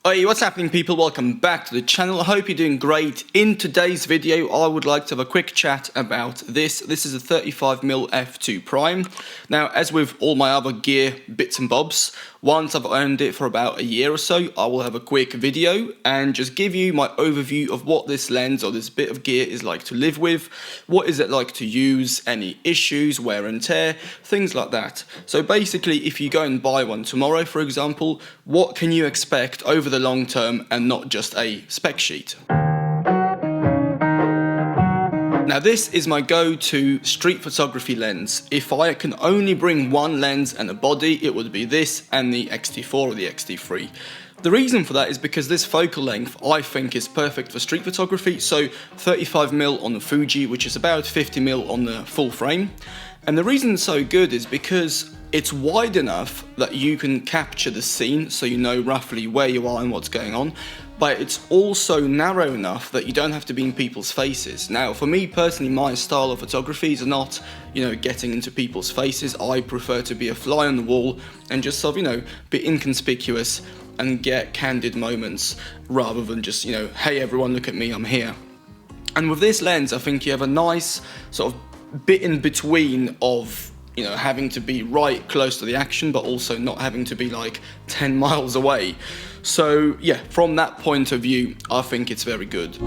Hey, what's happening people? Welcome back to the channel. I hope you're doing great. In today's video, I would like to have a quick chat about this. This is a 35mm f2 prime. Now, as with all my other gear bits and bobs, once I've owned it for about a year or so, I will have a quick video and just give you my overview of what this lens or this bit of gear is like to live with, what is it like to use, any issues, wear and tear, things like that. So basically, if you go and buy one tomorrow, for example, what can you expect over the long term and not just a spec sheet? Now this is my go-to street photography lens. If I can only bring one lens and a body, it would be this and the X-T4 or the X-T3. The reason for that is because this focal length I think is perfect for street photography, so 35mm on the Fuji, which is about 50mm on the full frame. And the reason it's so good is because it's wide enough that you can capture the scene so you know roughly where you are and what's going on, but it's also narrow enough that you don't have to be in people's faces. Now, for me personally, my style of photography is not, getting into people's faces. I prefer to be a fly on the wall and just sort of, be inconspicuous and get candid moments rather than just, hey everyone, look at me, I'm here. And with this lens, I think you have a nice sort of bit in between of having to be right close to the action, but also not having to be like 10 miles away. So yeah, from that point of view, I think it's very good.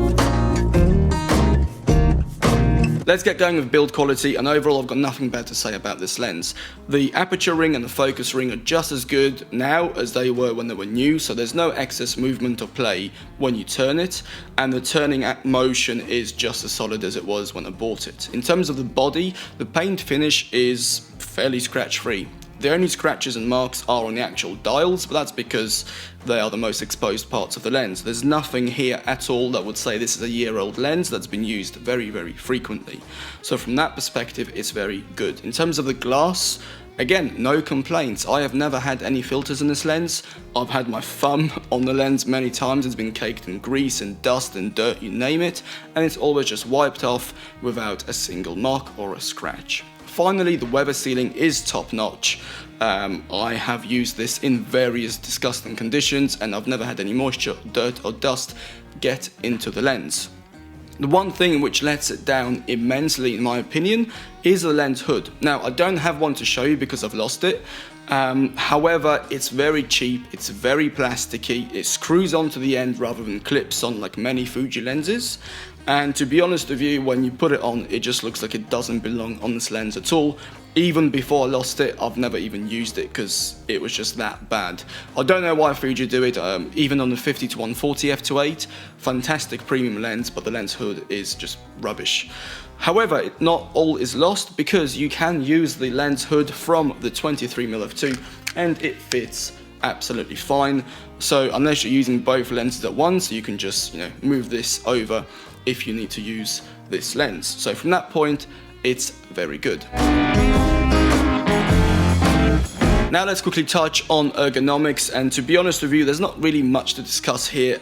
Let's get going with build quality, and overall I've got nothing bad to say about this lens. The aperture ring and the focus ring are just as good now as they were when they were new, so there's no excess movement or play when you turn it, and the turning motion is just as solid as it was when I bought it. In terms of the body, the paint finish is fairly scratch free. The only scratches and marks are on the actual dials, but that's because they are the most exposed parts of the lens. There's nothing here at all that would say this is a year-old lens that's been used very, very frequently. So from that perspective, it's very good. In terms of the glass, again, no complaints. I have never had any filters in this lens. I've had my thumb on the lens many times. It's been caked in grease and dust and dirt, you name it, and it's always just wiped off without a single mark or a scratch. Finally, the weather sealing is top-notch. I have used this in various disgusting conditions and I've never had any moisture, dirt or dust get into the lens. The one thing which lets it down immensely, in my opinion, is the lens hood. Now, I don't have one to show you because I've lost it. However, it's very cheap, it's very plasticky, it screws onto the end rather than clips on like many Fuji lenses. And to be honest with you, when you put it on, it just looks like it doesn't belong on this lens at all. Even before I lost it, I've never even used it because it was just that bad. I don't know why Fuji do it, even on the 50-140 f2.8, fantastic premium lens, but the lens hood is just rubbish. However, not all is lost because you can use the lens hood from the 23mm f2 and it fits absolutely fine. So unless you're using both lenses at once, you can just move this over if you need to use this lens. So from that point, it's very good. Now let's quickly touch on ergonomics, and to be honest with you, there's not really much to discuss here.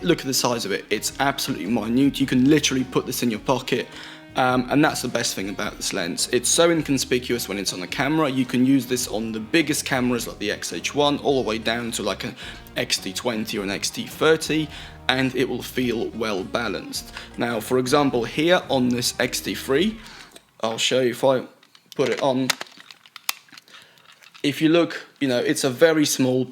Look at the size of it, it's absolutely minute. You can literally put this in your pocket. And that's the best thing about this lens. It's so inconspicuous when it's on the camera. You can use this on the biggest cameras like the X-H1 all the way down to like an X-T20 or an X-T30, and it will feel well balanced. Now, for example, here on this X-T3, I'll show you if I put it on. If you look, it's a very small,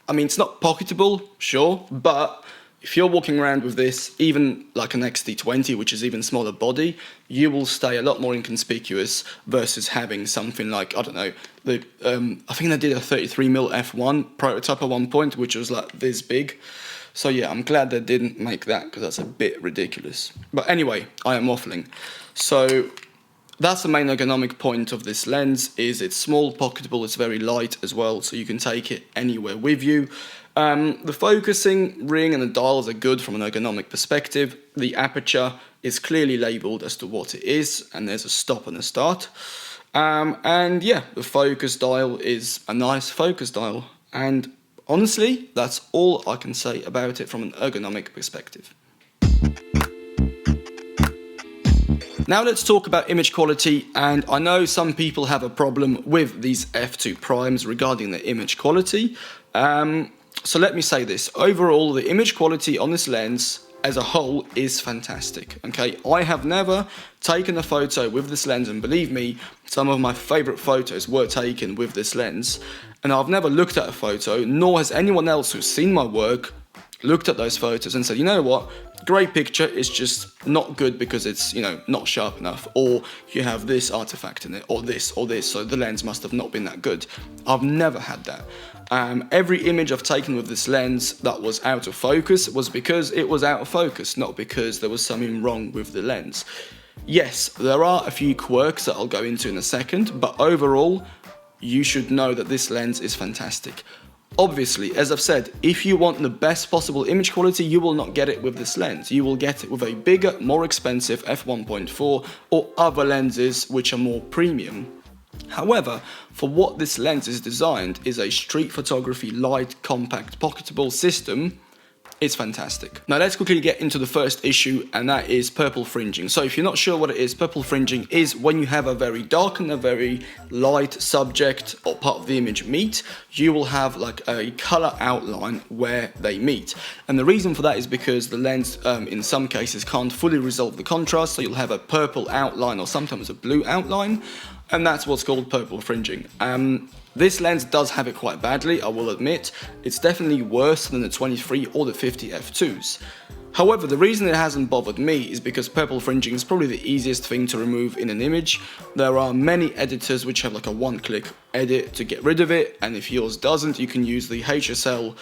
it's not pocketable, sure, but if you're walking around with this, even like an X-T20, which is even smaller body, you will stay a lot more inconspicuous versus having something like, I don't know, I think they did a 33mm f1 prototype at one point, which was like this big. So yeah, I'm glad they didn't make that because that's a bit ridiculous. But anyway, I am waffling. So that's the main ergonomic point of this lens, is it's small, pocketable, it's very light as well, so you can take it anywhere with you. The focusing ring and the dials are good from an ergonomic perspective. The aperture is clearly labelled as to what it is, and there's a stop and a start. And yeah, the focus dial is a nice focus dial, and honestly, that's all I can say about it from an ergonomic perspective. Now let's talk about image quality, and I know some people have a problem with these f2 primes regarding the image quality. So let me say this, overall the image quality on this lens as a whole is fantastic. Okay, I have never taken a photo with this lens, and believe me, some of my favorite photos were taken with this lens, and I've never looked at a photo, nor has anyone else who's seen my work looked at those photos and said, you know what, great picture, is just not good because it's, you know, not sharp enough, or you have this artifact in it, or this, so the lens must have not been that good. I've never had that. Every image I've taken with this lens that was out of focus was because it was out of focus, not because there was something wrong with the lens. Yes, there are a few quirks that I'll go into in a second, but overall, you should know that this lens is fantastic. Obviously, as I've said, if you want the best possible image quality, you will not get it with this lens. You will get it with a bigger, more expensive f1.4 or other lenses which are more premium. However, for what this lens is designed is a street photography light, compact, pocketable system. It's fantastic. Now let's quickly get into the first issue, and that is purple fringing. So if you're not sure what it is, purple fringing is when you have a very dark and a very light subject or part of the image meet, you will have like a color outline where they meet. And the reason for that is because the lens in some cases can't fully resolve the contrast, so you'll have a purple outline or sometimes a blue outline, and that's what's called purple fringing. This lens does have it quite badly, I will admit. It's definitely worse than the 23 or the 50 f2s. However, the reason it hasn't bothered me is because purple fringing is probably the easiest thing to remove in an image. There are many editors which have like a one-click edit to get rid of it, and if yours doesn't, you can use the HSL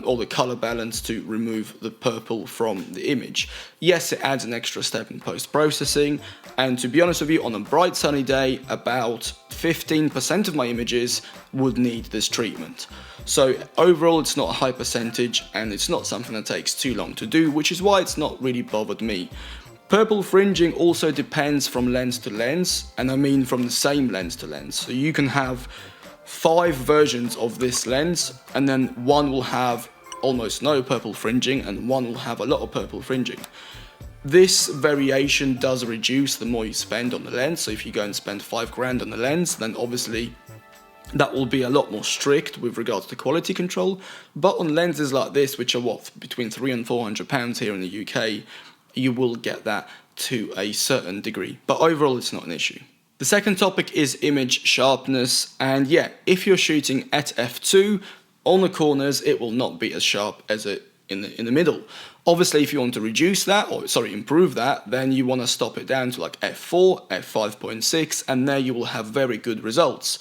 or the color balance to remove the purple from the image. Yes, it adds an extra step in post-processing, and to be honest with you, on a bright sunny day, about 15% of my images would need this treatment. So overall, it's not a high percentage, and it's not something that takes too long to do, which is why it's not really bothered me. Purple fringing also depends from lens to lens, and I mean from the same lens to lens. So you can have 5 versions of this lens, and then one will have almost no purple fringing, and one will have a lot of purple fringing. This variation does reduce the more you spend on the lens, so if you go and spend 5 grand on the lens, then obviously that will be a lot more strict with regards to quality control. But on lenses like this, which are between £300 and £400 here in the UK, you will get that to a certain degree. But overall, it's not an issue. The second topic is image sharpness, and yeah, if you're shooting at f2, on the corners, it will not be as sharp as it in the middle. Obviously, if you want to reduce that, improve that, then you want to stop it down to like f4, f5.6, and there you will have very good results.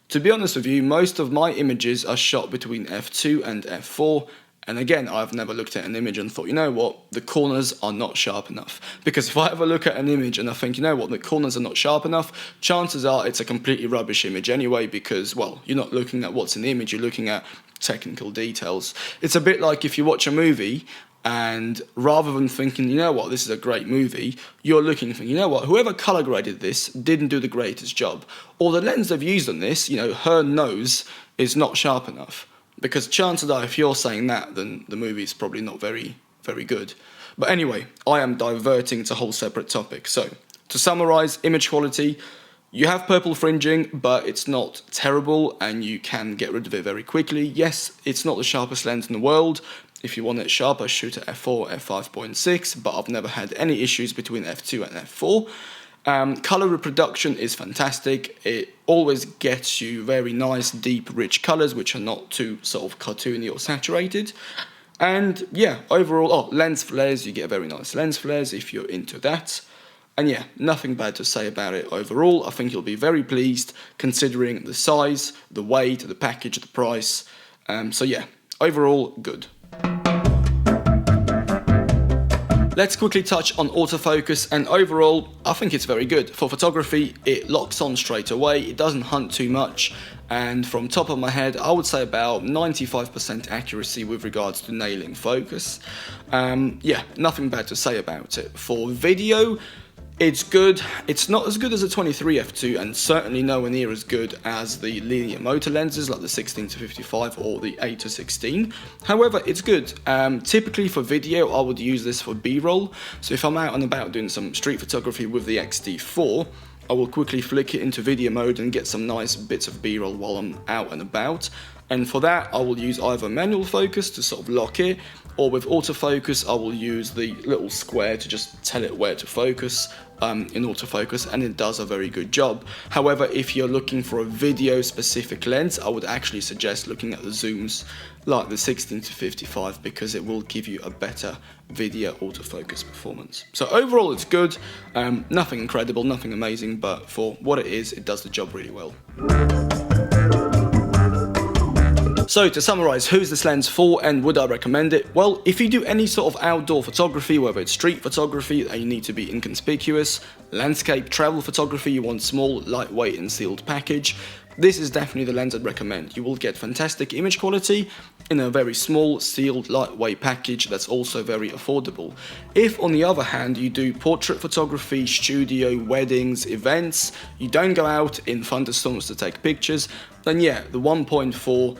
To be honest with you, most of my images are shot between f2 and f4, and again, I've never looked at an image and thought, you know what, the corners are not sharp enough. Because if I ever look at an image and I think, you know what, the corners are not sharp enough, chances are it's a completely rubbish image anyway, because, well, you're not looking at what's in the image, you're looking at technical details. It's a bit like if you watch a movie, and rather than thinking, you know what, this is a great movie, you're looking and thinking, you know what, whoever color graded this didn't do the greatest job. Or the lens they've used on this, you know, her nose is not sharp enough. Because chances are, if you're saying that, then the movie is probably not very, very good. But anyway, I am diverting to a whole separate topic. So, to summarize, image quality, you have purple fringing, but it's not terrible, and you can get rid of it very quickly. Yes, it's not the sharpest lens in the world. If you want it sharper, shoot at f4, f5.6, but I've never had any issues between f2 and f4. Color reproduction is fantastic. It always gets you very nice, deep, rich colors, which are not too sort of cartoony or saturated. And yeah, overall, lens flares, you get very nice lens flares if you're into that. And yeah, nothing bad to say about it overall. I think you'll be very pleased considering the size, the weight, the package, the price. So yeah, overall, good. Let's quickly touch on autofocus, and overall, I think it's very good. For photography, it locks on straight away, it doesn't hunt too much, and from top of my head, I would say about 95% accuracy with regards to nailing focus. Yeah, nothing bad to say about it. For video, it's good. It's not as good as a 23 f2, and certainly nowhere near as good as the linear motor lenses like the 16-55 or the 8-16. However, it's good. Typically for video, I would use this for B-roll. So if I'm out and about doing some street photography with the XT4, I will quickly flick it into video mode and get some nice bits of B-roll while I'm out and about. And for that, I will use either manual focus to sort of lock it, or with autofocus, I will use the little square to just tell it where to focus in autofocus, and it does a very good job. However, if you're looking for a video specific lens, I would actually suggest looking at the zooms like the 16 to 55, because it will give you a better video autofocus performance. So overall, it's good. Nothing incredible, nothing amazing, but for what it is, it does the job really well. So to summarize, who's this lens for and would I recommend it? Well, if you do any sort of outdoor photography, whether it's street photography and you need to be inconspicuous, landscape, travel photography, you want small, lightweight and sealed package, this is definitely the lens I'd recommend. You will get fantastic image quality in a very small, sealed, lightweight package that's also very affordable. If, on the other hand, you do portrait photography, studio, weddings, events, you don't go out in thunderstorms to take pictures, then yeah, the 1.4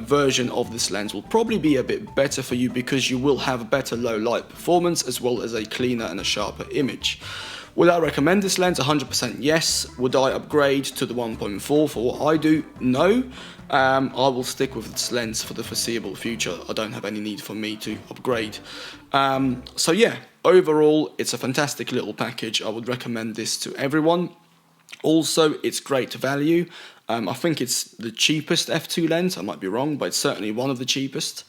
version of this lens will probably be a bit better for you, because you will have better low light performance as well as a cleaner and a sharper image. Would I recommend this lens? 100% yes. Would I upgrade to the 1.4 for what I do? No. I will stick with this lens for the foreseeable future. I don't have any need for me to upgrade. So yeah, overall, it's a fantastic little package. I would recommend this to everyone. Also, it's great value. I think it's the cheapest f2 lens. I might be wrong, but it's certainly one of the cheapest.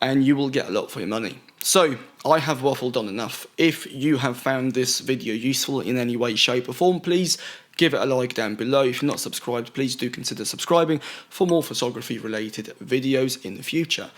And you will get a lot for your money. So, I have waffled on enough. If you have found this video useful in any way, shape or form, please give it a like down below. If you're not subscribed, please do consider subscribing for more photography related videos in the future.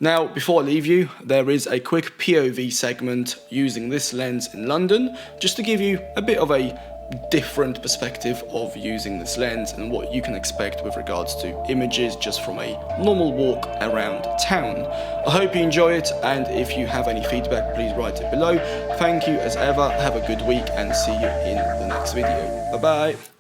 Now, before I leave you, there is a quick POV segment using this lens in London, just to give you a bit of a different perspective of using this lens and what you can expect with regards to images just from a normal walk around town. I hope you enjoy it, and if you have any feedback, please write it below. Thank you as ever, have a good week and see you in the next video. Bye bye.